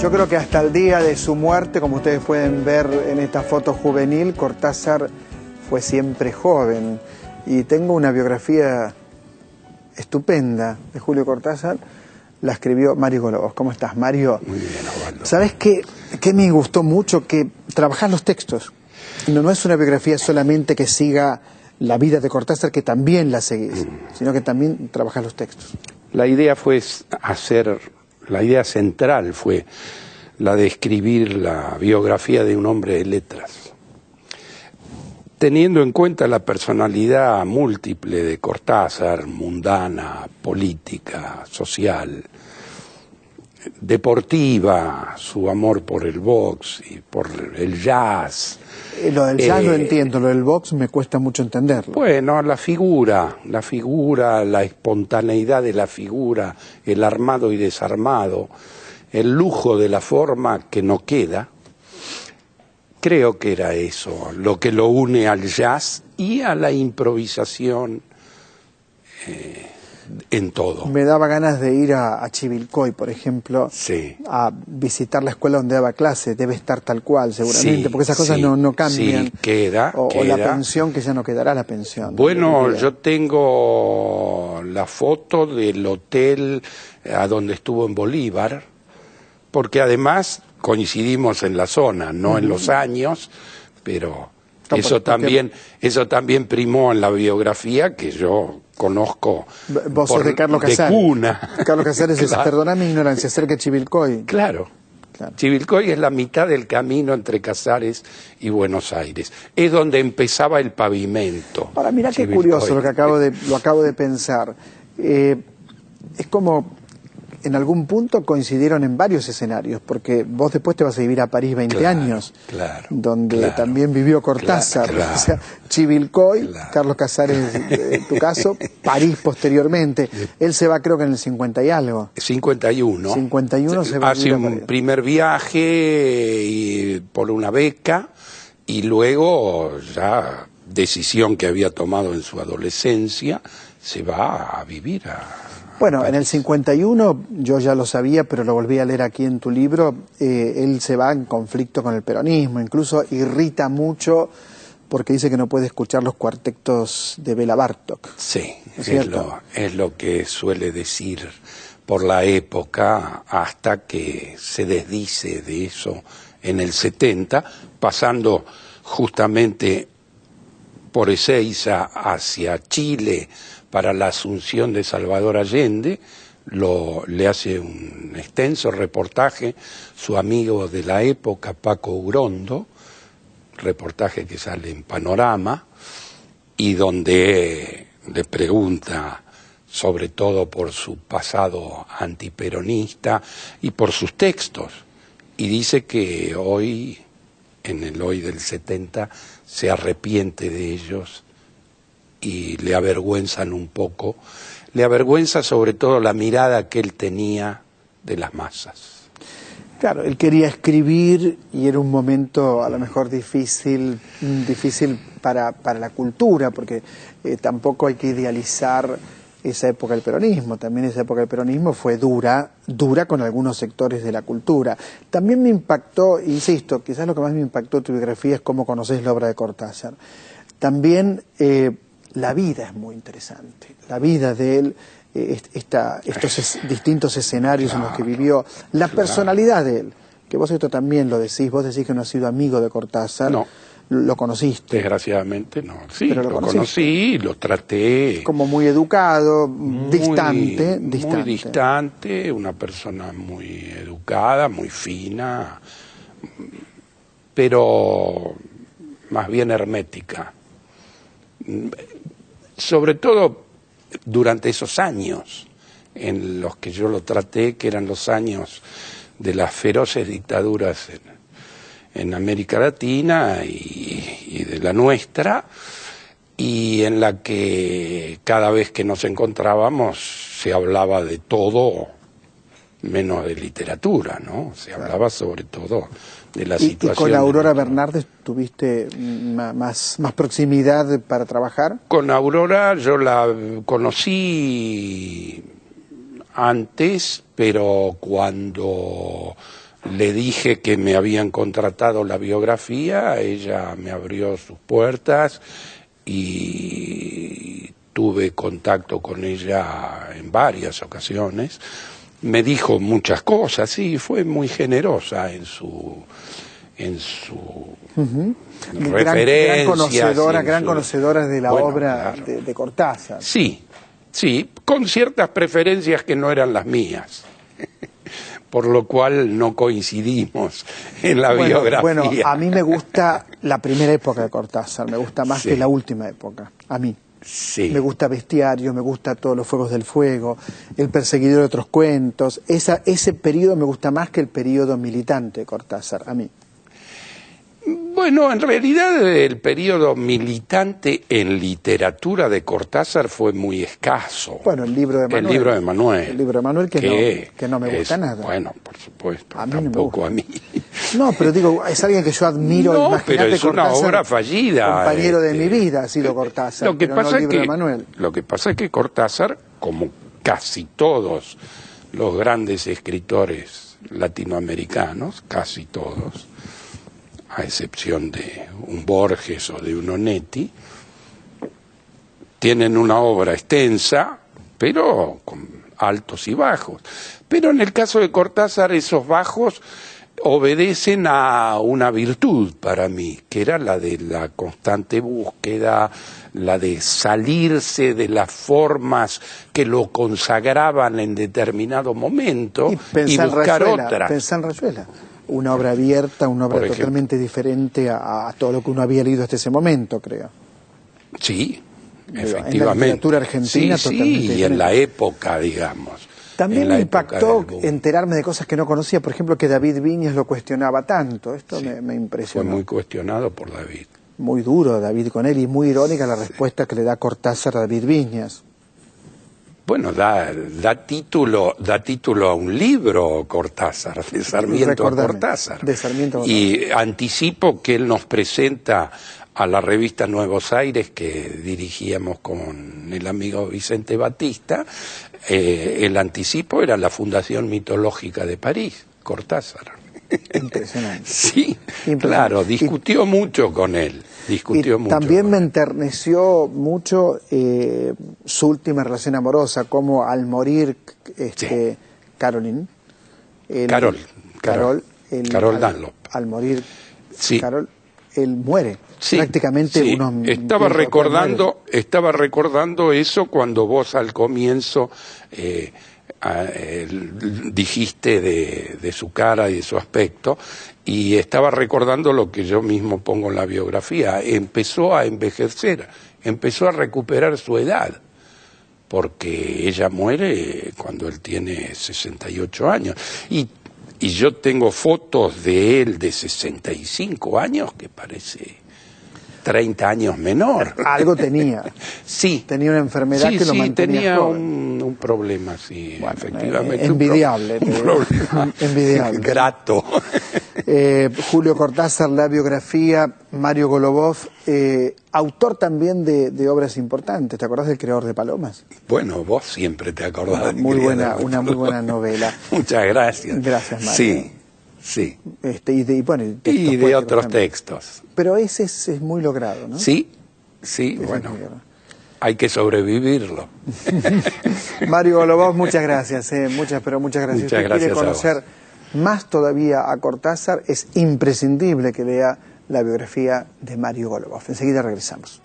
Yo creo que hasta el día de su muerte, como ustedes pueden ver en esta foto juvenil, Cortázar fue siempre joven. Y tengo una biografía estupenda de Julio Cortázar, la escribió Mario Golobos. ¿Cómo estás, Mario? Muy bien, Osvaldo. ¿Sabes qué me gustó mucho? Que trabajás los textos. No es una biografía solamente que siga la vida de Cortázar, que también la seguís, sino que también trabajás los textos. La idea fue la idea central fue la de escribir la biografía de un hombre de letras. Teniendo en cuenta la personalidad múltiple de Cortázar, mundana, política, social, deportiva, su amor por el box y por el jazz. Lo del jazz lo entiendo, lo del box me cuesta mucho entenderlo. Bueno, la figura, la espontaneidad de la figura, el armado y desarmado, el lujo de la forma que no queda. Creo que era eso, lo que lo une al jazz y a la improvisación en todo. Me daba ganas de ir a Chivilcoy, por ejemplo, Sí. a visitar la escuela donde daba clase. Debe estar tal cual, seguramente, Sí, porque esas cosas sí, no cambian. sí, queda. O la pensión, que ya no quedará la pensión. Bueno, yo tengo la foto del hotel a donde estuvo en Bolívar, porque además coincidimos en la zona, no en los años, pero No, eso también primó en la biografía que yo conozco. Vos sos de Carlos Casares. De cuna. Carlos Casares es, Claro. perdona mi ignorancia, cerca de Chivilcoy. Claro. Claro. Chivilcoy es la mitad del camino entre Casares y Buenos Aires. Es donde empezaba el pavimento. Ahora, mirá qué Chivilcoy. curioso lo acabo de pensar. Es como, en algún punto coincidieron en varios escenarios, porque vos después te vas a vivir a París 20 Claro, años, claro, donde claro, también vivió Cortázar. claro. O sea, Chivilcoy, Claro. Carlos Casares, en tu caso, París posteriormente. Él se va, creo que en el 50 y algo. 51. 51 se va a Hace vivir a un París. primer viaje por una beca y luego, ya decisión que había tomado en su adolescencia, se va a vivir a Bueno, París. en el 51, yo ya lo sabía, pero lo volví a leer aquí en tu libro, él se va en conflicto con el peronismo, incluso irrita mucho porque dice que no puede escuchar los cuartetos de Bela Bartók. Sí, ¿Es es cierto? lo que suele decir por la época, hasta que se desdice de eso en el 70, pasando justamente por Ezeiza hacia Chile para la asunción de Salvador Allende. Le hace un extenso reportaje su amigo de la época, Paco Urondo, reportaje que sale en Panorama, y donde le pregunta sobre todo por su pasado antiperonista y por sus textos, y dice que hoy, en el hoy del 70, se arrepiente de ellos y le avergüenzan un poco, le avergüenza sobre todo la mirada que él tenía de las masas. Claro, él quería escribir y era un momento a lo mejor difícil para la cultura, porque tampoco hay que idealizar esa época del peronismo. También esa época del peronismo fue dura con algunos sectores de la cultura. También me impactó, insisto, quizás lo que más me impactó de tu biografía es cómo conoces la obra de Cortázar. También la vida es muy interesante, la vida de él, estos distintos escenarios en los que vivió, la personalidad de él, que vos esto también lo decís, vos decís que no has sido amigo de Cortázar, No. Lo conociste. Desgraciadamente no, sí, Pero lo conocí, lo traté. Como muy educado, distante. Muy distante, una persona muy educada, muy fina, pero más bien hermética. Sobre todo durante esos años en los que yo lo traté, que eran los años de las feroces dictaduras en América Latina y de la nuestra, y en la que cada vez que nos encontrábamos se hablaba de todo menos de literatura, ¿no? Se hablaba sobre todo de la situación. ¿Y con Aurora Bernardes tuviste más proximidad para trabajar? Con Aurora yo la conocí antes, pero cuando le dije que me habían contratado la biografía, ella me abrió sus puertas y tuve contacto con ella en varias ocasiones. Me dijo muchas cosas, sí, fue muy generosa en su referencias. Gran conocedora de la obra, claro, de Cortázar. Sí, sí, con ciertas preferencias que no eran las mías. Por lo cual no coincidimos en la biografía. Bueno, a mí me gusta la primera época de Cortázar, me gusta más que la última época, a mí. Sí. Me gusta Bestiario, me gusta Todos los fuegos del fuego, El perseguidor de otros cuentos. Ese periodo me gusta más que el periodo militante de Cortázar, a mí. Bueno, en realidad el periodo militante en literatura de Cortázar fue muy escaso. Bueno, el libro de Manuel. El libro de Manuel. El libro de Manuel que no me gusta nada. Bueno, por supuesto, a mí tampoco no a mí. No, pero digo, es alguien que yo admiro. No, Imagínate, pero es Cortázar, una obra fallida. Compañero de mi vida ha sido Cortázar, lo que pero pasa no el libro es de Manuel. Lo que pasa es que Cortázar, como casi todos los grandes escritores latinoamericanos, casi todos, a excepción de un Borges o de un Onetti, tienen una obra extensa, pero con altos y bajos. Pero en el caso de Cortázar, esos bajos obedecen a una virtud para mí, que era la de la constante búsqueda, la de salirse de las formas que lo consagraban en determinado momento y buscar otras. Pensar en Rayuela. Una obra abierta, una obra totalmente diferente a todo lo que uno había leído hasta ese momento, creo. Sí, efectivamente. En la literatura argentina totalmente diferente. Y en la época, digamos. También me impactó enterarme de cosas que no conocía, por ejemplo, que David Viñas lo cuestionaba tanto. Esto me impresionó. Fue muy cuestionado por David. Muy duro David con él y muy irónica la respuesta que le da Cortázar a David Viñas. Bueno, da título a un libro Cortázar, de Sarmiento a Cortázar. De Sarmiento a Cortázar. Y anticipo que él nos presenta a la revista Nuevos Aires, que dirigíamos con el amigo Vicente Batista. El anticipo era la Fundación Mitológica de París, Cortázar. Impresionante. Sí, claro, discutió mucho con él. También me enterneció mucho su última relación amorosa, como al morir Carol Dunlop. Al morir sí. Carol, él muere. Sí, prácticamente sí. Estaba recordando eso cuando vos al comienzo dijiste de su cara y de su aspecto, y estaba recordando lo que yo mismo pongo en la biografía. Empezó a envejecer, empezó a recuperar su edad, porque ella muere cuando él tiene 68 años. Y yo tengo fotos de él de 65 años que parece 30 años menor. Algo tenía. Sí. Tenía una enfermedad que lo mantenía tenía joven. un problema, sí, bueno, efectivamente. Envidiable. Un problema envidiable. Grato. Julio Cortázar, la biografía, Mario Golubov, autor también de obras importantes. ¿Te acordás del Creador de Palomas? Bueno, vos siempre te acordás. Una muy buena novela. Muchas gracias. Gracias, Mario. Sí. Sí. Y de otros textos. Pero ese es muy logrado, ¿no? Sí, bueno, hay que sobrevivirlo. Mario Golubov, muchas gracias, muchas gracias. Muchas si usted gracias quiere conocer más todavía a Cortázar, es imprescindible que lea la biografía de Mario Golubov. Enseguida regresamos.